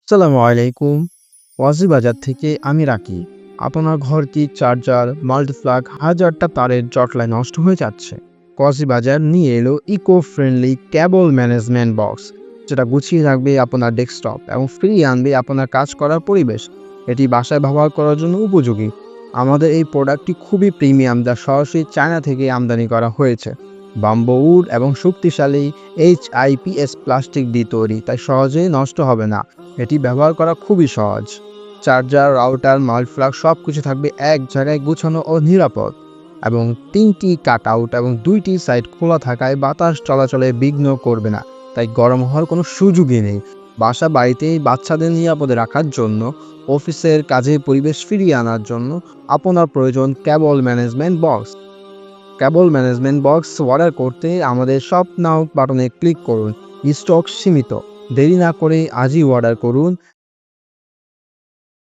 আসসালামু আলাইকুম। ওয়াজি থেকে আমি রাকিব। আপনার ঘরটি চার্জার, মাল্টিপ্লাগ হাজারটা তারের জটলায় নষ্ট হয়ে যাচ্ছে। বাজার নিয়ে এলো ইকো ফ্রেন্ডলি কেবল ম্যানেজমেন্ট বক্স, যেটা গুছিয়ে রাখবে আপনার ডেস্কটপ এবং ফিরিয়ে আনবে আপনার কাজ করার পরিবেশ। এটি বাসায় ব্যবহার করার জন্য উপযোগী। আমাদের এই প্রোডাক্টটি খুবই প্রিমিয়াম, যা সরাসরি চায়না থেকে আমদানি করা হয়েছে। বাম্বো উড এবং শক্তিশালী HIPS প্লাস্টিক দিয়ে তৈরি, তাই সহজেই নষ্ট হবে না। এটি ব্যবহার করা খুবই সহজ। চার্জার, রাউটার, মাল্টিপ্লাগ সবকিছু থাকবে এক জায়গায় গুছানো ও নিরাপদ। এবং ৩টি কাট আউট এবং ২টি সাইড খোলা থাকায় বাতাস চলাচলে বিঘ্ন করবে না, তাই গরম হওয়ার কোনো সুযোগই নেই। বাসা বাড়িতে বাচ্চাদের নিরাপদে রাখার জন্য, অফিসের কাজে পরিবেশ ফিরিয়ে আনার জন্য আপনার প্রয়োজন কেবল ম্যানেজমেন্ট বক্স অর্ডার করতে আমাদের শপ নাও বাটনে ক্লিক করুন। স্টক সীমিত। দেরি না করে আজই অর্ডার করুন।